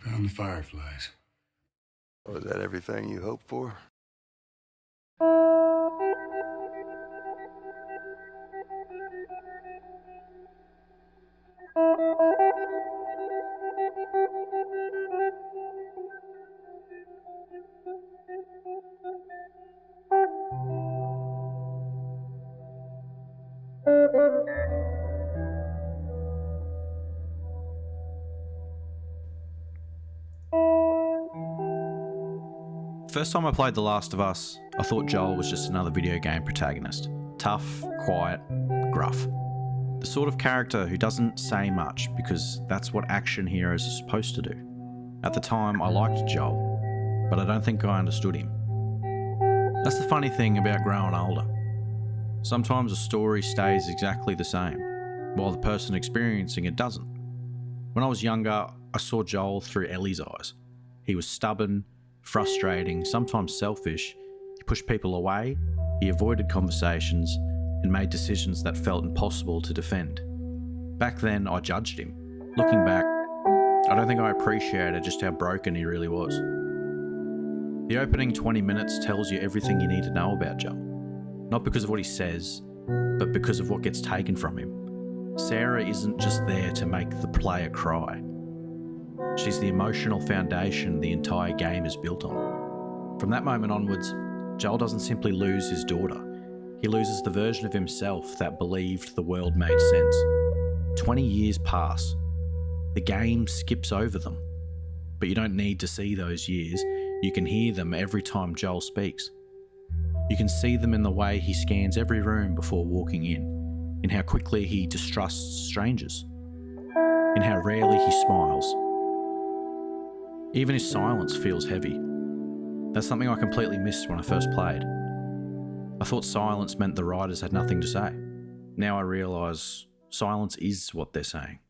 Found the fireflies. Was that everything you hoped for? First time I played The Last of Us, I thought Joel was just another video game protagonist. Tough, quiet, gruff. The sort of character who doesn't say much because that's what action heroes are supposed to do. At the time, I liked Joel, but I don't think I understood him. That's the funny thing about growing older. Sometimes a story stays exactly the same, while the person experiencing it doesn't. When I was younger, I saw Joel through Ellie's eyes. He was stubborn, frustrating, sometimes selfish. He pushed people away, he avoided conversations, and made decisions that felt impossible to defend. Back then, I judged him. Looking back, I don't think I appreciated just how broken he really was. The opening 20 minutes tells you everything you need to know about Joel. Not because of what he says, but because of what gets taken from him. Sarah isn't just there to make the player cry. She's the emotional foundation the entire game is built on. From that moment onwards, Joel doesn't simply lose his daughter. He loses the version of himself that believed the world made sense. 20 years pass. The game skips over them. But you don't need to see those years. You can hear them every time Joel speaks. You can see them in the way he scans every room before walking in how quickly he distrusts strangers, in how rarely he smiles. Even his silence feels heavy. That's something I completely missed when I first played. I thought silence meant the writers had nothing to say. Now I realise silence is what they're saying.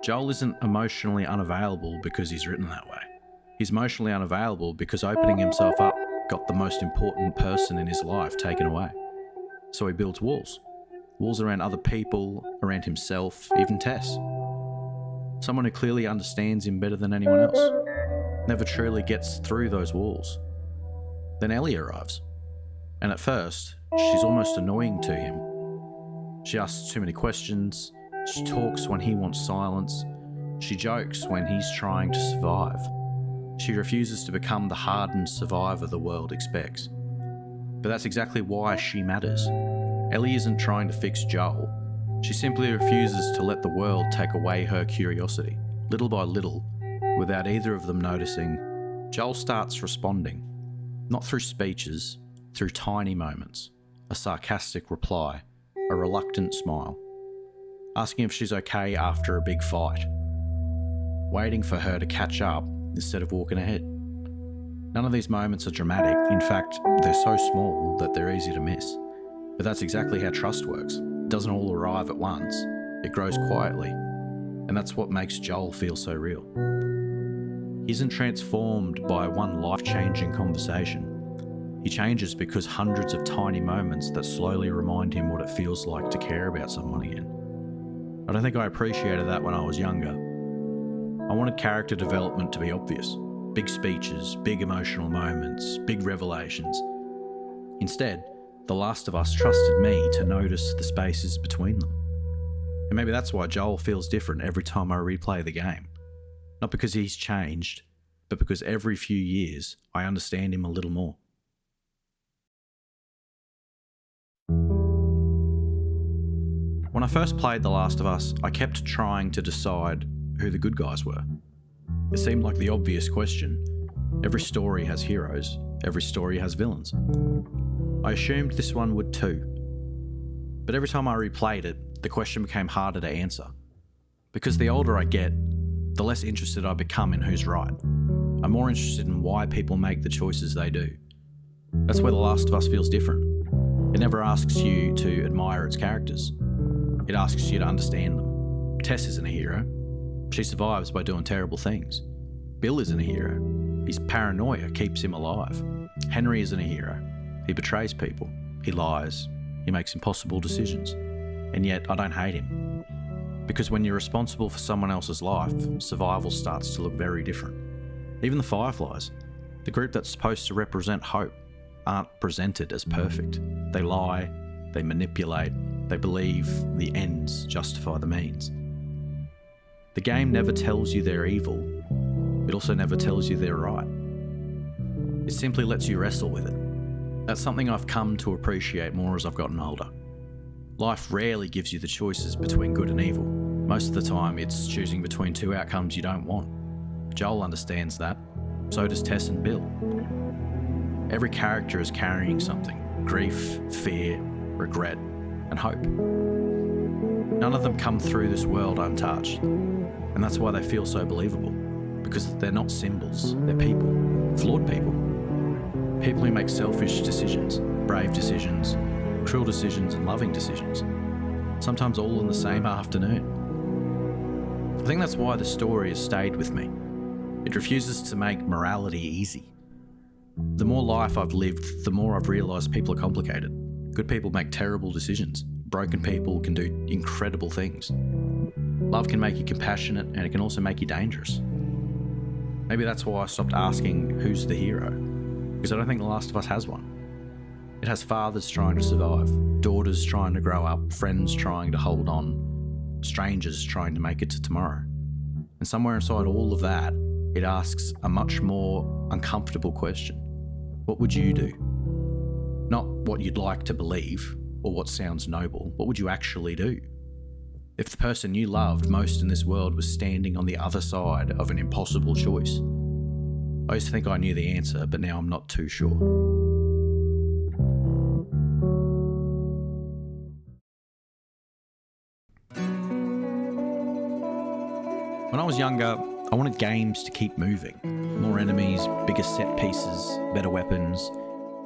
Joel isn't emotionally unavailable because he's written that way. He's emotionally unavailable because opening himself up got the most important person in his life taken away. So he builds walls. Walls around other people, around himself, even Tess. Someone who clearly understands him better than anyone else. Never truly gets through those walls. Then Ellie arrives. And at first, she's almost annoying to him. She asks too many questions. She talks when he wants silence. She jokes when he's trying to survive. She refuses to become the hardened survivor the world expects. But that's exactly why she matters. Ellie isn't trying to fix Joel. She simply refuses to let the world take away her curiosity. Little by little, without either of them noticing, Joel starts responding. Not through speeches, through tiny moments. A sarcastic reply, a reluctant smile. Asking if she's okay after a big fight. Waiting for her to catch up instead of walking ahead. None of these moments are dramatic. In fact, they're so small that they're easy to miss. But that's exactly how trust works. It doesn't all arrive at once. It grows quietly. And that's what makes Joel feel so real. He isn't transformed by one life-changing conversation. He changes because hundreds of tiny moments that slowly remind him what it feels like to care about someone again. I don't think I appreciated that when I was younger. I wanted character development to be obvious. Big speeches, big emotional moments, big revelations. Instead, The Last of Us trusted me to notice the spaces between them. And maybe that's why Joel feels different every time I replay the game. Not because he's changed, but because every few years I understand him a little more. When I first played The Last of Us, I kept trying to decide who the good guys were. It seemed like the obvious question. Every story has heroes, every story has villains. I assumed this one would too. But every time I replayed it, the question became harder to answer. Because the older I get, the less interested I become in who's right. I'm more interested in why people make the choices they do. That's where The Last of Us feels different. It never asks you to admire its characters. It asks you to understand them. Tess isn't a hero. She survives by doing terrible things. Bill isn't a hero. His paranoia keeps him alive. Henry isn't a hero. He betrays people. He lies. He makes impossible decisions. And yet, I don't hate him. Because when you're responsible for someone else's life, survival starts to look very different. Even the Fireflies, the group that's supposed to represent hope, aren't presented as perfect. They lie, they manipulate, they believe the ends justify the means. The game never tells you they're evil. It also never tells you they're right. It simply lets you wrestle with it. That's something I've come to appreciate more as I've gotten older. Life rarely gives you the choices between good and evil. Most of the time, it's choosing between two outcomes you don't want. Joel understands that. So does Tess and Bill. Every character is carrying something: grief, fear, regret, and hope. None of them come through this world untouched. And that's why they feel so believable. Because they're not symbols, they're people. Flawed people. People who make selfish decisions, brave decisions, cruel decisions, and loving decisions. Sometimes all in the same afternoon. I think that's why the story has stayed with me. It refuses to make morality easy. The more life I've lived, the more I've realised people are complicated. Good people make terrible decisions. Broken people can do incredible things. Love can make you compassionate, and it can also make you dangerous. Maybe that's why I stopped asking who's the hero, because I don't think The Last of Us has one. It has fathers trying to survive, daughters trying to grow up, friends trying to hold on, strangers trying to make it to tomorrow. And somewhere inside all of that, it asks a much more uncomfortable question. What would you do? Not what you'd like to believe or what sounds noble. What would you actually do? If the person you loved most in this world was standing on the other side of an impossible choice. I used to think I knew the answer, but now I'm not too sure. When I was younger, I wanted games to keep moving. More enemies, bigger set pieces, better weapons.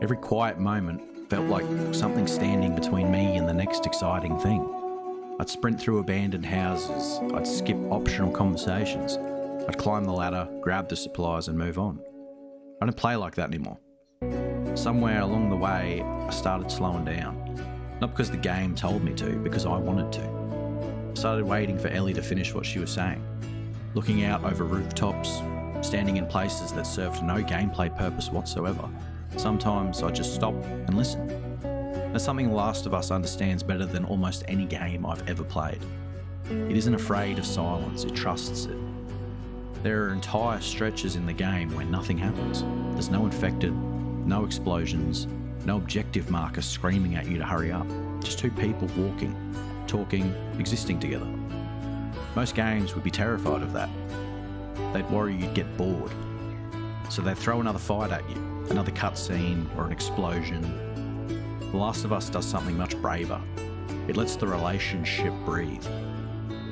Every quiet moment felt like something standing between me and the next exciting thing. I'd sprint through abandoned houses. I'd skip optional conversations. I'd climb the ladder, grab the supplies and move on. I don't play like that anymore. Somewhere along the way, I started slowing down. Not because the game told me to, because I wanted to. I started waiting for Ellie to finish what she was saying. Looking out over rooftops, standing in places that served no gameplay purpose whatsoever. Sometimes I just stop and listen. That's something The Last of Us understands better than almost any game I've ever played. It isn't afraid of silence, it trusts it. There are entire stretches in the game where nothing happens. There's no infected, no explosions, no objective marker screaming at you to hurry up. Just two people walking, talking, existing together. Most games would be terrified of that. They'd worry you'd get bored. So they'd throw another fight at you, another cutscene or an explosion. The Last of Us does something much braver. It lets the relationship breathe.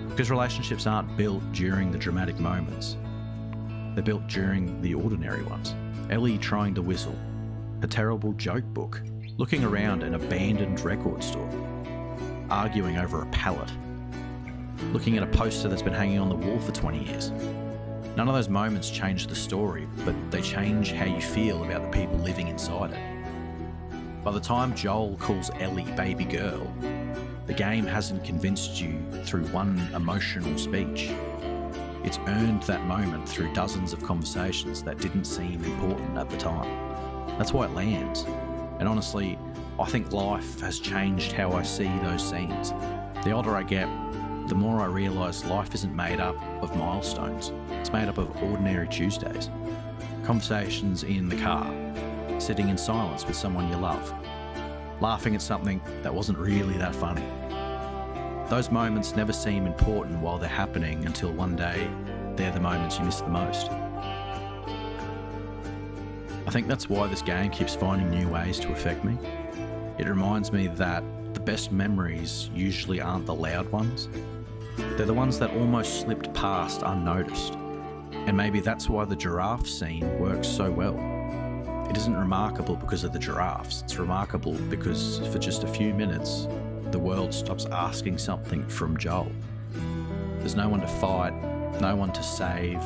Because relationships aren't built during the dramatic moments. They're built during the ordinary ones. Ellie trying to whistle, a terrible joke book, looking around an abandoned record store, arguing over a pallet, looking at a poster that's been hanging on the wall for 20 years. None of those moments change the story, but they change how you feel about the people living inside it. By the time Joel calls Ellie baby girl, the game hasn't convinced you through one emotional speech. It's earned that moment through dozens of conversations that didn't seem important at the time. That's why it lands. And honestly, I think life has changed how I see those scenes. The older I get, the more I realise life isn't made up of milestones. It's made up of ordinary Tuesdays. Conversations in the car, sitting in silence with someone you love, laughing at something that wasn't really that funny. Those moments never seem important while they're happening until one day they're the moments you miss the most. I think that's why this game keeps finding new ways to affect me. It reminds me that the best memories usually aren't the loud ones. They're the ones that almost slipped past unnoticed. And maybe that's why the giraffe scene works so well. It isn't remarkable because of the giraffes. It's remarkable because for just a few minutes, the world stops asking something from Joel. There's no one to fight, no one to save,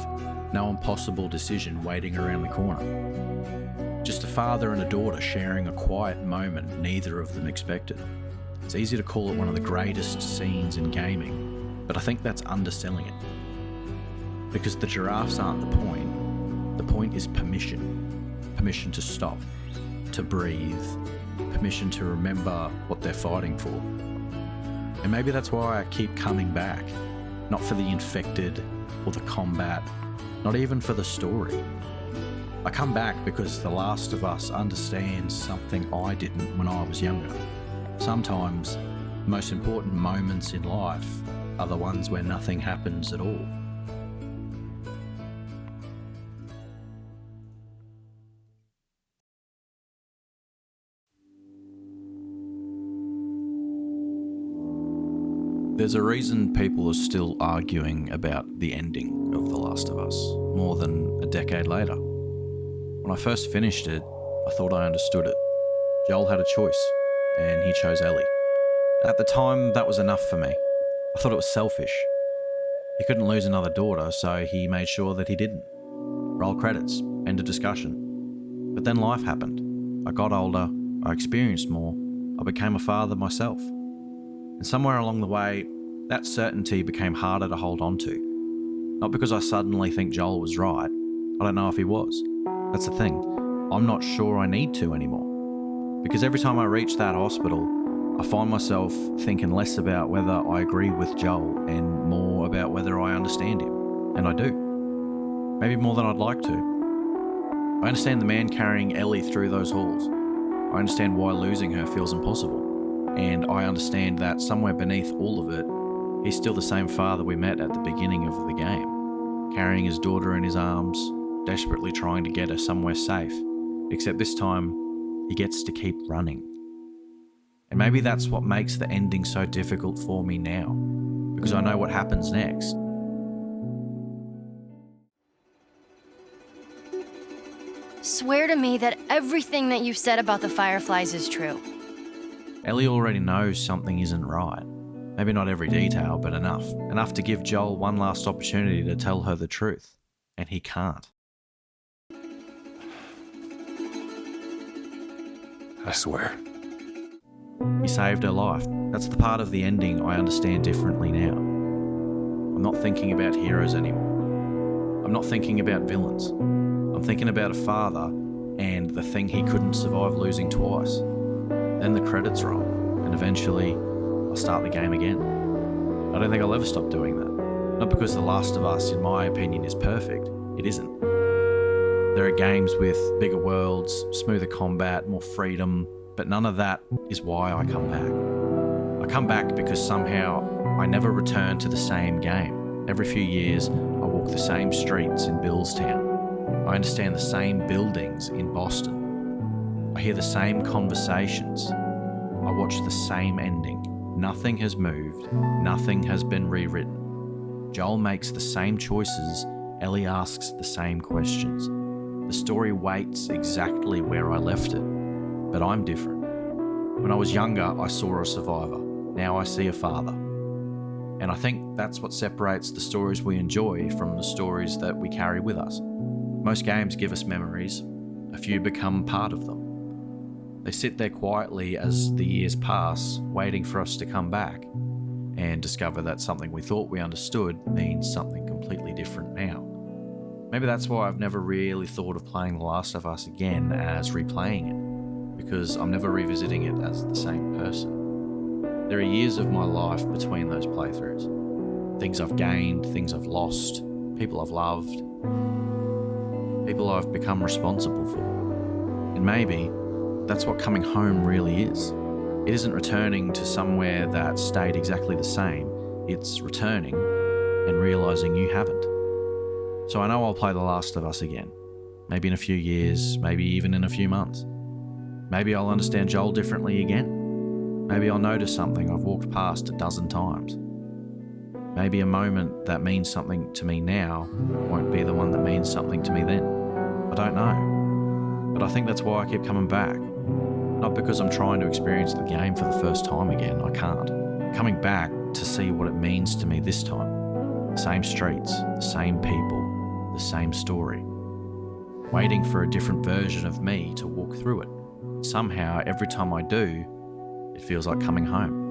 No impossible decision waiting around the corner. Just a father and a daughter sharing a quiet moment neither of them expected. It's easy to call it one of the greatest scenes in gaming, but I think that's underselling it. Because the giraffes aren't the point. The point is permission. Permission to stop, to breathe, permission to remember what they're fighting for. And maybe that's why I keep coming back. Not for the infected or the combat, not even for the story. I come back because The Last of Us understands something I didn't when I was younger. Sometimes, the most important moments in life are the ones where nothing happens at all. There's a reason people are still arguing about the ending of The Last of Us, more than a decade later. When I first finished it, I thought I understood it. Joel had a choice, and he chose Ellie. At the time, that was enough for me. I thought it was selfish. He couldn't lose another daughter, so he made sure that he didn't. Roll credits, end of discussion. But then life happened. I got older, I experienced more, I became a father myself. And somewhere along the way, that certainty became harder to hold on to. Not because I suddenly think Joel was right. I don't know if he was. That's the thing. I'm not sure I need to anymore. Because every time I reach that hospital, I find myself thinking less about whether I agree with Joel and more about whether I understand him. And I do. Maybe more than I'd like to. I understand the man carrying Ellie through those halls. I understand why losing her feels impossible. And I understand that somewhere beneath all of it, he's still the same father we met at the beginning of the game, carrying his daughter in his arms, desperately trying to get her somewhere safe, except this time, he gets to keep running. And maybe that's what makes the ending so difficult for me now, because I know what happens next. Swear to me that everything that you've said about the Fireflies is true. Ellie already knows something isn't right. Maybe not every detail, but enough. Enough to give Joel one last opportunity to tell her the truth. And he can't. I swear. He saved her life. That's the part of the ending I understand differently now. I'm not thinking about heroes anymore. I'm not thinking about villains. I'm thinking about a father and the thing he couldn't survive losing twice. Then the credits roll, and eventually I'll start the game again. I don't think I'll ever stop doing that. Not because The Last of Us, in my opinion, is perfect. It isn't. There are games with bigger worlds, smoother combat, more freedom, but none of that is why I come back. I come back because somehow I never return to the same game. Every few years, I walk the same streets in Billstown. I understand the same buildings in Boston. I hear the same conversations. I watch the same ending. Nothing has moved. Nothing has been rewritten. Joel makes the same choices. Ellie asks the same questions. The story waits exactly where I left it. But I'm different. When I was younger, I saw a survivor. Now I see a father. And I think that's what separates the stories we enjoy from the stories that we carry with us. Most games give us memories. A few become part of them. They sit there quietly as the years pass, waiting for us to come back and discover that something we thought we understood means something completely different now. Maybe that's why I've never really thought of playing The Last of Us again as replaying it, because I'm never revisiting it as the same person. There are years of my life between those playthroughs. Things I've gained, things I've lost, people I've loved, people I've become responsible for. And maybe that's what coming home really is. It isn't returning to somewhere that stayed exactly the same. It's returning and realising you haven't. So I know I'll play The Last of Us again. Maybe in a few years, maybe even in a few months. Maybe I'll understand Joel differently again. Maybe I'll notice something I've walked past a dozen times. Maybe a moment that means something to me now won't be the one that means something to me then. I don't know. But I think that's why I keep coming back. Not because I'm trying to experience the game for the first time again, I can't. Coming back to see what it means to me this time. The same streets, the same people, the same story, waiting for a different version of me to walk through it. Somehow, every time I do, it feels like coming home.